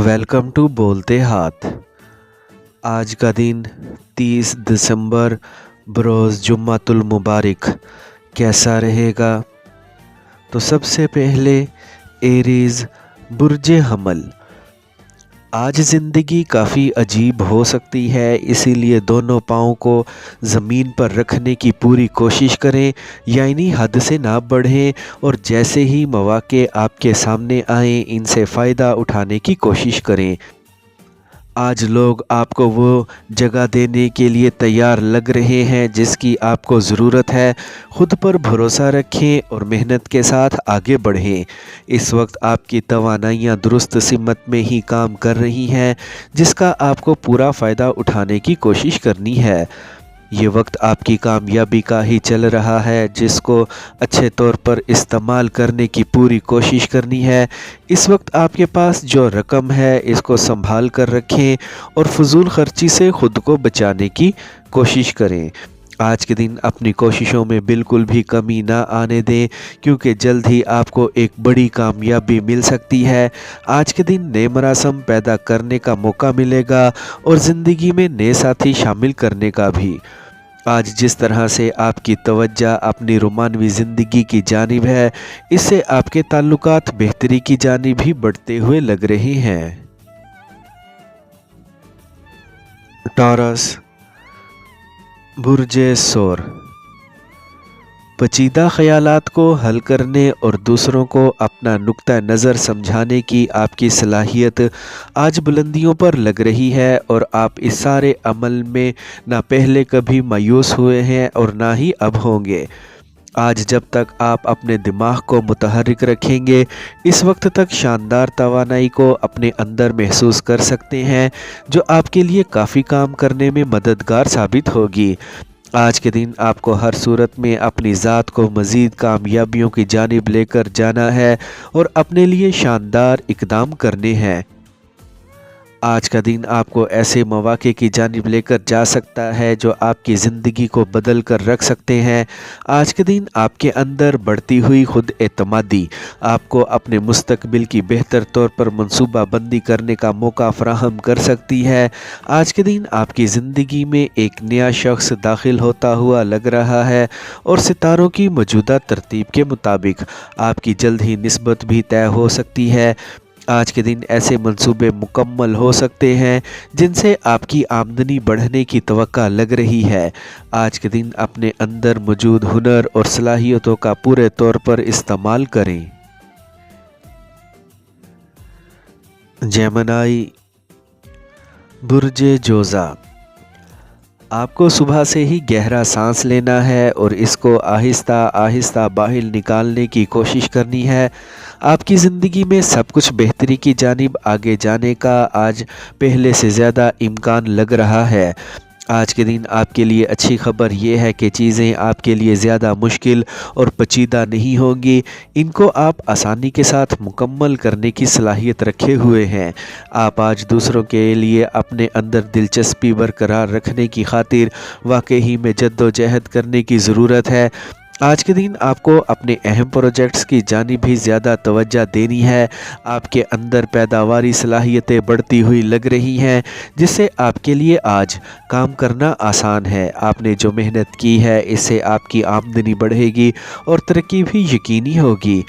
Welcome to बोलते हाथ। आज का दिन 30 दिसंबर बरोज़ जुम्मतुल मुबारक कैसा रहेगा? तो सबसे पहले एरीज़ बुर्ज हमल। आज ज़िंदगी काफ़ी अजीब हो सकती है, इसीलिए दोनों पाँव को ज़मीन पर रखने की पूरी कोशिश करें, यानी हद से ना बढ़ें, और जैसे ही मौके आपके सामने आएँ इनसे फ़ायदा उठाने की कोशिश करें। आज लोग आपको वो जगह देने के लिए तैयार लग रहे हैं जिसकी आपको ज़रूरत है। खुद पर भरोसा रखें और मेहनत के साथ आगे बढ़ें। इस वक्त आपकी तवानाइयाँ दुरुस्त सिमत में ही काम कर रही हैं, जिसका आपको पूरा फ़ायदा उठाने की कोशिश करनी है। ये वक्त आपकी कामयाबी का ही चल रहा है, जिसको अच्छे तौर पर इस्तेमाल करने की पूरी कोशिश करनी है। इस वक्त आपके पास जो रकम है इसको संभाल कर रखें और फजूल खर्ची से ख़ुद को बचाने की कोशिश करें। आज के दिन अपनी कोशिशों में बिल्कुल भी कमी ना आने दें, क्योंकि जल्द ही आपको एक बड़ी कामयाबी मिल सकती है। आज के दिन नए मरासम पैदा करने का मौका मिलेगा और ज़िंदगी में नए साथी शामिल करने का भी। आज जिस तरह से आपकी तवज्जो अपनी रोमानवी ज़िंदगी की जानिब है, इससे आपके ताल्लुकात बेहतरी की जानिब ही बढ़ते हुए लग रहे हैं। टॉरस बुर्जे सोर। पेचीदा ख़यालात को हल करने और दूसरों को अपना नुक्ता नज़र समझाने की आपकी सलाहियत आज बुलंदियों पर लग रही है, और आप इस सारे अमल में ना पहले कभी मायूस हुए हैं और ना ही अब होंगे। आज जब तक आप अपने दिमाग को मुतहर्रिक रखेंगे, इस वक्त तक शानदार तवानाई को अपने अंदर महसूस कर सकते हैं, जो आपके लिए काफ़ी काम करने में मददगार साबित होगी। आज के दिन आपको हर सूरत में अपनी ज़ात को मज़ीद कामयाबियों की जानिब लेकर जाना है और अपने लिए शानदार इक़दाम करने हैं। आज का दिन आपको ऐसे मौके की जानिब लेकर जा सकता है जो आपकी ज़िंदगी को बदल कर रख सकते हैं। आज के दिन आपके अंदर बढ़ती हुई खुद एतमादी आपको अपने मुस्तकबिल की बेहतर तौर पर मंसूबा बंदी करने का मौका फ़राहम कर सकती है। आज के दिन आपकी ज़िंदगी में एक नया शख्स दाखिल होता हुआ लग रहा है, और सितारों की मौजूदा तरतीब के मुताबिक आपकी जल्द ही निस्बत भी तय हो सकती है। आज के दिन ऐसे मंसूबे मुकम्मल हो सकते हैं जिनसे आपकी आमदनी बढ़ने की तवक्का लग रही है। आज के दिन अपने अंदर मौजूद हुनर और सलाहियतों का पूरे तौर पर इस्तेमाल करें। जेमिनी बुर्जे जोज़ा। आपको सुबह से ही गहरा सांस लेना है और इसको आहिस्ता आहिस्ता बाहर निकालने की कोशिश करनी है। आपकी ज़िंदगी में सब कुछ बेहतरी की जानिब आगे जाने का आज पहले से ज़्यादा इम्कान लग रहा है। आज के दिन आपके लिए अच्छी खबर यह है कि चीज़ें आपके लिए ज़्यादा मुश्किल और पेचीदा नहीं होंगी। इनको आप आसानी के साथ मुकम्मल करने की सलाहियत रखे हुए हैं। आप आज दूसरों के लिए अपने अंदर दिलचस्पी बरकरार रखने की खातिर वाकई में जद्दोजहद करने की ज़रूरत है। आज के दिन आपको अपने अहम प्रोजेक्ट्स की जानिब भी ज़्यादा तवज्जो देनी है। आपके अंदर पैदावारी सलाहियतें बढ़ती हुई लग रही हैं, जिससे आपके लिए आज काम करना आसान है। आपने जो मेहनत की है इससे आपकी आमदनी बढ़ेगी और तरक्की भी यकीनी होगी।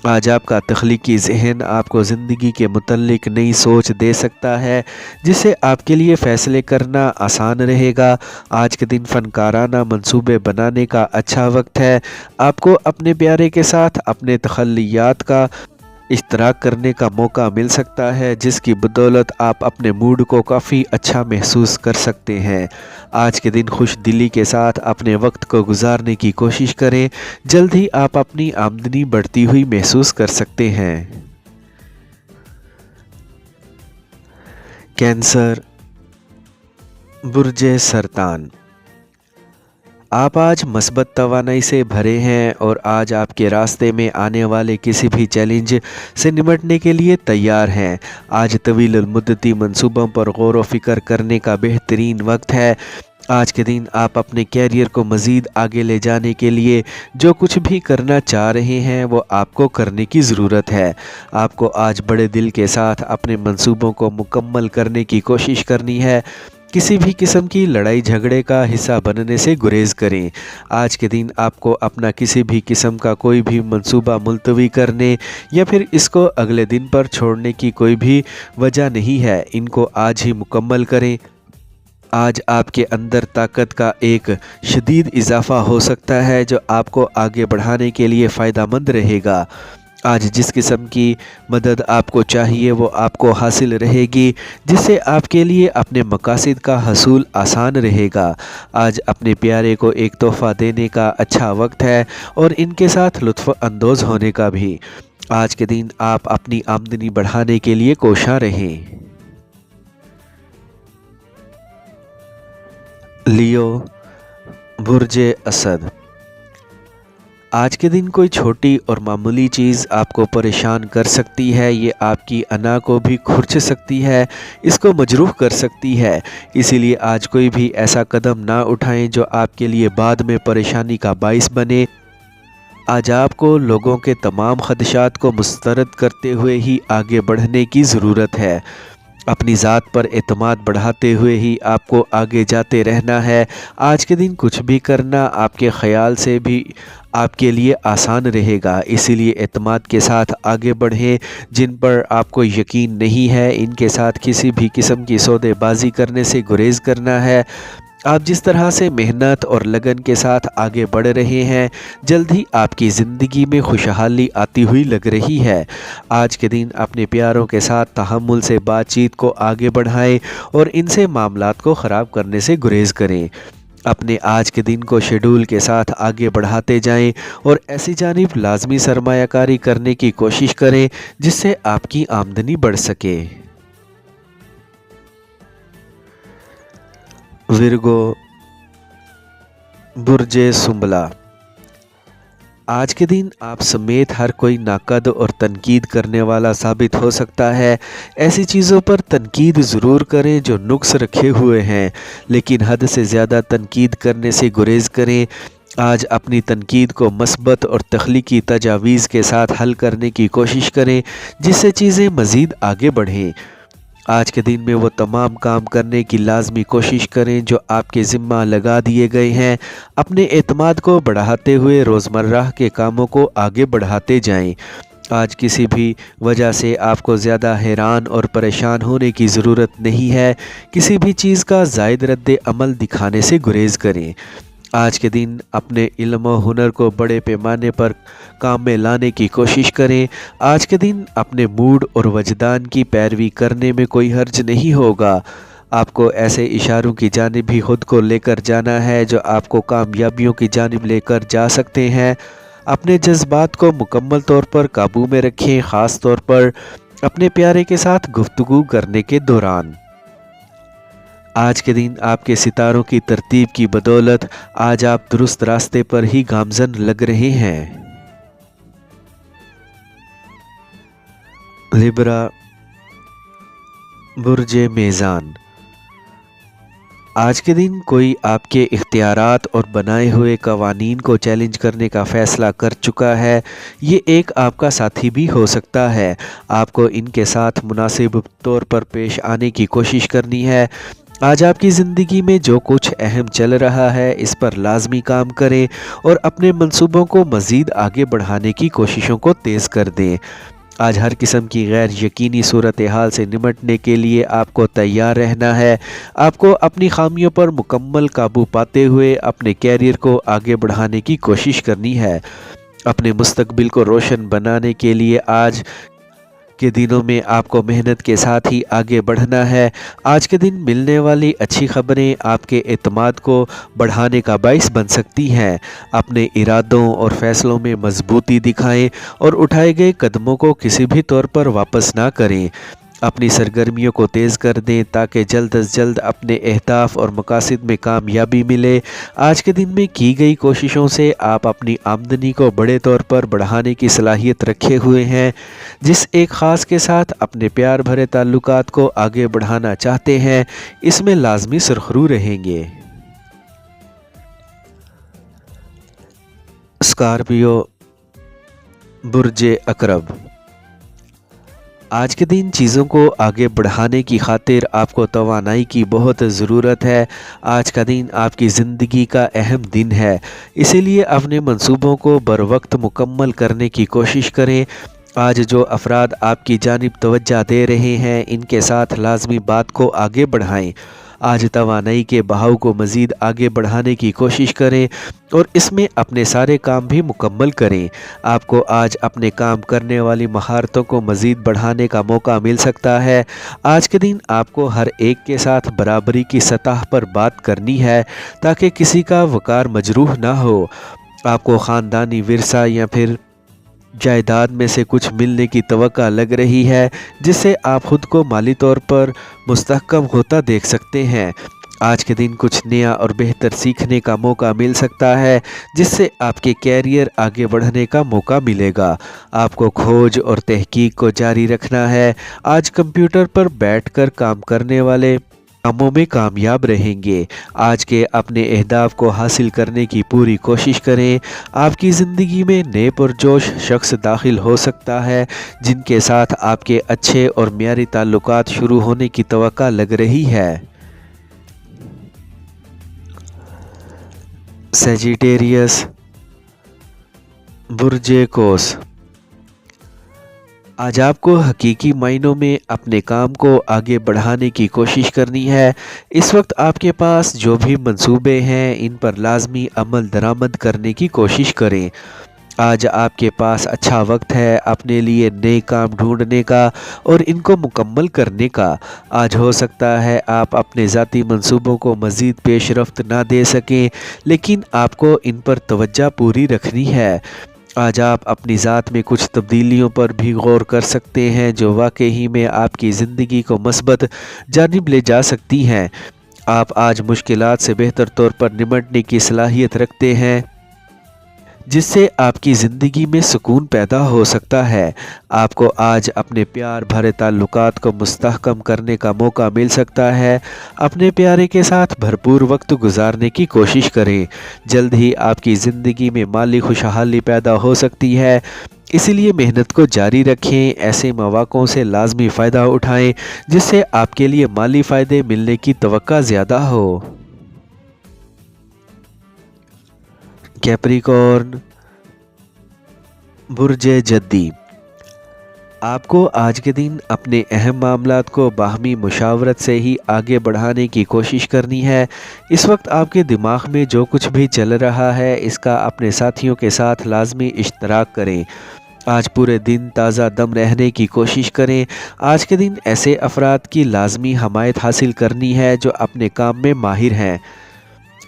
आज आपका तख्लीकी ज़हन आपको ज़िंदगी के मुतल्लिक नई सोच दे सकता है, जिससे आपके लिए फ़ैसले करना आसान रहेगा। आज के दिन फ़नकाराना मंसूबे बनाने का अच्छा वक्त है। आपको अपने प्यारे के साथ अपने तख़ल्लियात का इश्तराक करने का मौका मिल सकता है, जिसकी बदौलत आप अपने मूड को काफ़ी अच्छा महसूस कर सकते हैं। आज के दिन खुश दिली के साथ अपने वक्त को गुजारने की कोशिश करें। जल्द ही आप अपनी आमदनी बढ़ती हुई महसूस कर सकते हैं। कैंसर बुर्जे सरतान। आप आज मस्बत तवानाई से भरे हैं और आज आपके रास्ते में आने वाले किसी भी चैलेंज से निपटने के लिए तैयार हैं। आज तवील मुद्दती मंसूबों पर गौर व फिक्र करने का बेहतरीन वक्त है। आज के दिन आप अपने कैरियर को मज़ीद आगे ले जाने के लिए जो कुछ भी करना चाह रहे हैं वो आपको करने की ज़रूरत है। आपको आज बड़े दिल के साथ अपने मंसूबों को मुकम्मल करने की कोशिश करनी है। किसी भी किस्म की लड़ाई झगड़े का हिस्सा बनने से गुरेज करें। आज के दिन आपको अपना किसी भी किस्म का कोई भी मंसूबा मुलतवी करने या फिर इसको अगले दिन पर छोड़ने की कोई भी वजह नहीं है। इनको आज ही मुकम्मल करें। आज आपके अंदर ताकत का एक शदीद इजाफ़ा हो सकता है जो आपको आगे बढ़ाने के लिए फ़ायदेमंद रहेगा। आज जिस किस्म की मदद आपको चाहिए वो आपको हासिल रहेगी, जिससे आपके लिए अपने मकासद का हसूल आसान रहेगा। आज अपने प्यारे को एक तोहफ़ा देने का अच्छा वक्त है और इनके साथ लुत्फ़ अंदोज़ होने का भी। आज के दिन आप अपनी आमदनी बढ़ाने के लिए कोशां रहें। लियो, बुर्जे असद। आज के दिन कोई छोटी और मामूली चीज़ आपको परेशान कर सकती है। ये आपकी अना को भी खुरच सकती है, इसको मजरूह कर सकती है। इसीलिए आज कोई भी ऐसा कदम ना उठाएं जो आपके लिए बाद में परेशानी का बाइस बने। आज आपको लोगों के तमाम खदशात को मुस्तरद करते हुए ही आगे बढ़ने की ज़रूरत है। अपनी ज़ात पर एतमाद बढ़ाते हुए ही आपको आगे जाते रहना है। आज के दिन कुछ भी करना आपके ख़याल से भी आपके लिए आसान रहेगा। इसीलिए एतमाद के साथ आगे बढ़ें। जिन पर आपको यकीन नहीं है इनके साथ किसी भी किस्म की सौदेबाजी करने से गुरेज करना है। आप जिस तरह से मेहनत और लगन के साथ आगे बढ़ रहे हैं, जल्द ही आपकी ज़िंदगी में खुशहाली आती हुई लग रही है। आज के दिन अपने प्यारों के साथ तहम्मुल से बातचीत को आगे बढ़ाएं और इनसे मामलात को ख़राब करने से गुरेज करें। अपने आज के दिन को शेड्यूल के साथ आगे बढ़ाते जाएं और ऐसी जानिब लाजमी सरमायाकारी करने की कोशिश करें जिससे आपकी आमदनी बढ़ सके। विर्गो, बुर्जे सुंबला। आज के दिन आप समेत हर कोई नाकद और तनकीद करने वाला साबित हो सकता है। ऐसी चीज़ों पर तनकीद ज़रूर करें जो नुक्स रखे हुए हैं, लेकिन हद से ज़्यादा तनकीद करने से गुरेज करें। आज अपनी तनकीद को मस्बत और तख्लीकी तजावीज़ के साथ हल करने की कोशिश करें जिससे चीज़ें मज़ीद आगे बढ़ें। आज के दिन में वो तमाम काम करने की लाजमी कोशिश करें जो आपके ज़िम्मा लगा दिए गए हैं। अपने एतमाद को बढ़ाते हुए रोज़मर्रा के कामों को आगे बढ़ाते जाएं। आज किसी भी वजह से आपको ज़्यादा हैरान और परेशान होने की ज़रूरत नहीं है। किसी भी चीज़ का ज़ायद रद्द अमल दिखाने से गुरेज करें। आज के दिन अपने इल्म व हुनर को बड़े पैमाने पर काम में लाने की कोशिश करें। आज के दिन अपने मूड और वजदान की पैरवी करने में कोई हर्ज नहीं होगा। आपको ऐसे इशारों की जानिब भी खुद को लेकर जाना है जो आपको कामयाबियों की जानिब लेकर जा सकते हैं। अपने जज्बात को मुकम्मल तौर पर काबू में रखें, ख़ास तौर पर अपने प्यारे के साथ गुफ्तगू करने के दौरान। आज के दिन आपके सितारों की तरतीब की बदौलत आज आप दुरुस्त रास्ते पर ही गामजन लग रहे हैं। लिब्रा, बुर्जे मेज़ान। आज के दिन कोई आपके इख्तियारात और बनाए हुए कवानीन को चैलेंज करने का फ़ैसला कर चुका है। ये एक आपका साथी भी हो सकता है। आपको इनके साथ मुनासिब तौर पर पेश आने की कोशिश करनी है। आज आपकी ज़िंदगी में जो कुछ अहम चल रहा है इस पर लाजमी काम करें और अपने मंसूबों को मज़ीद आगे बढ़ाने की कोशिशों को तेज़ कर दें। आज हर किस्म की गैर यकीनी सूरत हाल से निपटने के लिए आपको तैयार रहना है। आपको अपनी खामियों पर मुकम्मल काबू पाते हुए अपने कैरियर को आगे बढ़ाने की कोशिश करनी है। अपने मुस्तकबिल को रोशन बनाने के लिए आज के दिनों में आपको मेहनत के साथ ही आगे बढ़ना है। आज के दिन मिलने वाली अच्छी खबरें आपके एतमाद को बढ़ाने का बाइस बन सकती हैं। अपने इरादों और फैसलों में मजबूती दिखाएं और उठाए गए कदमों को किसी भी तौर पर वापस ना करें। اپنی سرگرمیوں کو تیز کر دیں تاکہ جلد از جلد اپنے اہداف اور مقاصد میں کامیابی ملے۔ آج کے دن میں کی گئی کوششوں سے آپ اپنی آمدنی کو بڑے طور پر بڑھانے کی صلاحیت رکھے ہوئے ہیں۔ جس ایک خاص کے ساتھ اپنے پیار بھرے تعلقات کو آگے بڑھانا چاہتے ہیں، اس میں لازمی سرخرو رہیں گے۔ اسکارپیو، برج عقرب۔ آج کے دن چیزوں کو آگے بڑھانے کی خاطر آپ کو توانائی کی بہت ضرورت ہے۔ آج کا دن آپ کی زندگی کا اہم دن ہے، اسی لیے اپنے منصوبوں کو بروقت مکمل کرنے کی کوشش کریں۔ آج جو افراد آپ کی جانب توجہ دے رہے ہیں، ان کے ساتھ لازمی بات کو آگے بڑھائیں۔ آج توانائی کے بہاؤ کو مزید آگے بڑھانے کی کوشش کریں اور اس میں اپنے سارے کام بھی مکمل کریں۔ آپ کو آج اپنے کام کرنے والی مہارتوں کو مزید بڑھانے کا موقع مل سکتا ہے۔ آج کے دن آپ کو ہر ایک کے ساتھ برابری کی سطح پر بات کرنی ہے تاکہ کسی کا وقار مجروح نہ ہو۔ آپ کو خاندانی ورثہ یا پھر جائیداد میں سے کچھ ملنے کی توقع لگ رہی ہے، جس سے آپ خود کو مالی طور پر مستحکم ہوتا دیکھ سکتے ہیں۔ آج کے دن کچھ نیا اور بہتر سیکھنے کا موقع مل سکتا ہے، جس سے آپ کے کیریئر آگے بڑھنے کا موقع ملے گا۔ آپ کو کھوج اور تحقیق کو جاری رکھنا ہے۔ آج کمپیوٹر پر بیٹھ کر کام کرنے والے کاموں میں کامیاب رہیں گے۔ آج کے اپنے اہداف کو حاصل کرنے کی پوری کوشش کریں۔ آپ کی زندگی میں نئے پرجوش شخص داخل ہو سکتا ہے، جن کے ساتھ آپ کے اچھے اور معیاری تعلقات شروع ہونے کی توقع لگ رہی ہے۔ سیجیٹیریس، برج قوس۔ آج آپ کو حقیقی معنوں میں اپنے کام کو آگے بڑھانے کی کوشش کرنی ہے۔ اس وقت آپ کے پاس جو بھی منصوبے ہیں، ان پر لازمی عمل درآمد کرنے کی کوشش کریں۔ آج آپ کے پاس اچھا وقت ہے اپنے لیے نئے کام ڈھونڈنے کا اور ان کو مکمل کرنے کا۔ آج ہو سکتا ہے آپ اپنے ذاتی منصوبوں کو مزید پیش رفت نہ دے سکیں، لیکن آپ کو ان پر توجہ پوری رکھنی ہے۔ آج آپ اپنی ذات میں کچھ تبدیلیوں پر بھی غور کر سکتے ہیں جو واقعی میں آپ کی زندگی کو مثبت جانب لے جا سکتی ہیں۔ آپ آج مشکلات سے بہتر طور پر نمٹنے کی صلاحیت رکھتے ہیں، جس سے آپ کی زندگی میں سکون پیدا ہو سکتا ہے۔ آپ کو آج اپنے پیار بھرے تعلقات کو مستحکم کرنے کا موقع مل سکتا ہے۔ اپنے پیارے کے ساتھ بھرپور وقت گزارنے کی کوشش کریں۔ جلد ہی آپ کی زندگی میں مالی خوشحالی پیدا ہو سکتی ہے، اسی لیے محنت کو جاری رکھیں۔ ایسے مواقعوں سے لازمی فائدہ اٹھائیں جس سے آپ کے لیے مالی فائدے ملنے کی توقع زیادہ ہو۔ کیپریکارن، برج جدی۔ آپ کو آج کے دن اپنے اہم معاملات کو باہمی مشاورت سے ہی آگے بڑھانے کی کوشش کرنی ہے۔ اس وقت آپ کے دماغ میں جو کچھ بھی چل رہا ہے، اس کا اپنے ساتھیوں کے ساتھ لازمی اشتراک کریں۔ آج پورے دن تازہ دم رہنے کی کوشش کریں۔ آج کے دن ایسے افراد کی لازمی حمایت حاصل کرنی ہے جو اپنے کام میں ماہر ہیں۔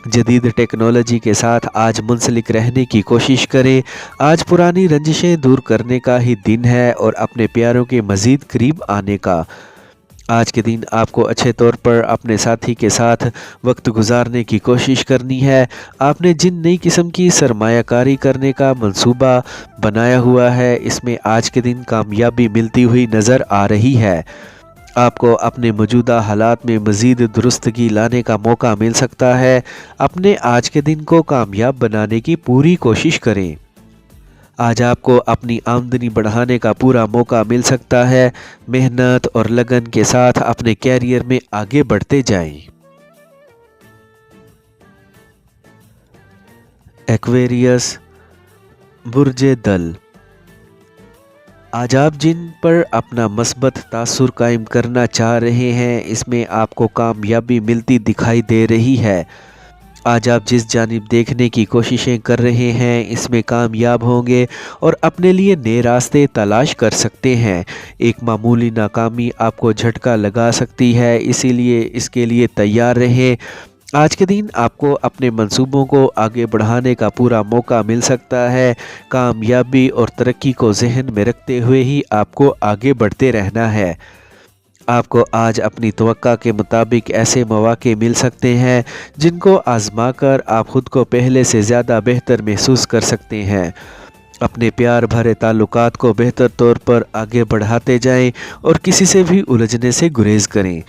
جدید ٹیکنالوجی کے ساتھ آج منسلک رہنے کی کوشش کریں۔ آج پرانی رنجشیں دور کرنے کا ہی دن ہے اور اپنے پیاروں کے مزید قریب آنے کا۔ آج کے دن آپ کو اچھے طور پر اپنے ساتھی کے ساتھ وقت گزارنے کی کوشش کرنی ہے۔ آپ نے جن نئی قسم کی سرمایہ کاری کرنے کا منصوبہ بنایا ہوا ہے، اس میں آج کے دن کامیابی ملتی ہوئی نظر آ رہی ہے۔ آپ کو اپنے موجودہ حالات میں مزید درستگی لانے کا موقع مل سکتا ہے۔ اپنے آج کے دن کو کامیاب بنانے کی پوری کوشش کریں۔ آج آپ کو اپنی آمدنی بڑھانے کا پورا موقع مل سکتا ہے۔ محنت اور لگن کے ساتھ اپنے کیریئر میں آگے بڑھتے جائیں۔ ایکویریس، برج دل۔ آج آپ جن پر اپنا مثبت تاثر قائم کرنا چاہ رہے ہیں، اس میں آپ کو کامیابی ملتی دکھائی دے رہی ہے۔ آج آپ جس جانب دیکھنے کی کوششیں کر رہے ہیں، اس میں کامیاب ہوں گے اور اپنے لیے نئے راستے تلاش کر سکتے ہیں۔ ایک معمولی ناکامی آپ کو جھٹکا لگا سکتی ہے، اسی لیے اس کے لیے تیار رہیں۔ آج کے دن آپ کو اپنے منصوبوں کو آگے بڑھانے کا پورا موقع مل سکتا ہے۔ کامیابی اور ترقی کو ذہن میں رکھتے ہوئے ہی آپ کو آگے بڑھتے رہنا ہے۔ آپ کو آج اپنی توقع کے مطابق ایسے مواقع مل سکتے ہیں جن کو آزما کر آپ خود کو پہلے سے زیادہ بہتر محسوس کر سکتے ہیں۔ اپنے پیار بھرے تعلقات کو بہتر طور پر آگے بڑھاتے جائیں اور کسی سے بھی الجھنے سے گریز کریں۔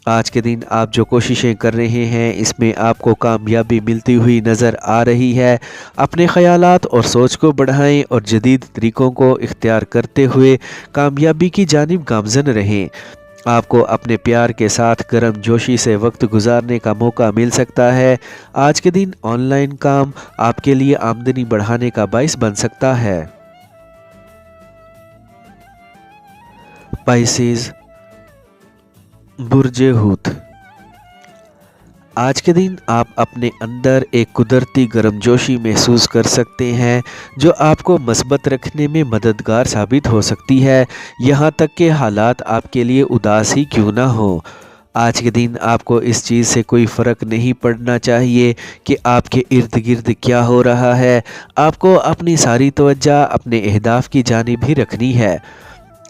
آج کے دن آپ جو کوششیں کر رہے ہیں اس میں آپ کو کامیابی ملتی ہوئی نظر آ رہی ہے۔ اپنے خیالات اور سوچ کو بڑھائیں اور جدید طریقوں کو اختیار کرتے ہوئے کامیابی کی جانب گامزن رہیں۔ آپ کو اپنے پیار کے ساتھ گرم جوشی سے وقت گزارنے کا موقع مل سکتا ہے۔ آج کے دن آن لائن کام آپ کے لیے آمدنی بڑھانے کا باعث بن سکتا ہے۔ پائسیز، برج حوت، آج کے دن آپ اپنے اندر ایک قدرتی گرم جوشی محسوس کر سکتے ہیں جو آپ کو مثبت رکھنے میں مددگار ثابت ہو سکتی ہے، یہاں تک کہ حالات آپ کے لیے اداس ہی کیوں نہ ہو۔ آج کے دن آپ کو اس چیز سے کوئی فرق نہیں پڑنا چاہیے کہ آپ کے ارد گرد کیا ہو رہا ہے۔ آپ کو اپنی ساری توجہ اپنے اہداف کی جانب ہی رکھنی ہے۔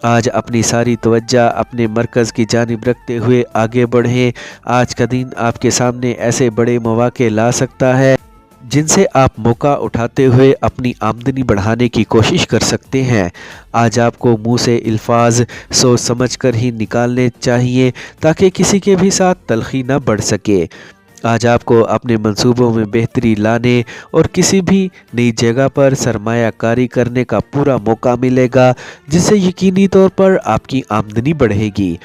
آج اپنی ساری توجہ اپنے مرکز کی جانب رکھتے ہوئے آگے بڑھیں۔ آج کا دن آپ کے سامنے ایسے بڑے مواقع لا سکتا ہے جن سے آپ موقع اٹھاتے ہوئے اپنی آمدنی بڑھانے کی کوشش کر سکتے ہیں۔ آج آپ کو منہ سے الفاظ سوچ سمجھ کر ہی نکالنے چاہیے تاکہ کسی کے بھی ساتھ تلخی نہ بڑھ سکے۔ آج آپ کو اپنے منصوبوں میں بہتری لانے اور کسی بھی نئی جگہ پر سرمایہ کاری کرنے کا پورا موقع ملے گا جس سے یقینی طور پر آپ کی آمدنی بڑھے گی۔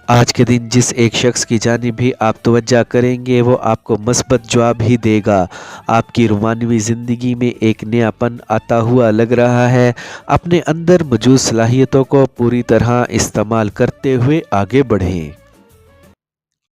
آج کے دن جس ایک شخص کی جانب بھی آپ توجہ کریں گے وہ آپ کو مثبت جواب ہی دے گا۔ آپ کی رومانوی زندگی میں ایک نیا پن آتا ہوا لگ رہا ہے۔ اپنے اندر موجود صلاحیتوں کو پوری طرح استعمال کرتے ہوئے آگے بڑھیں۔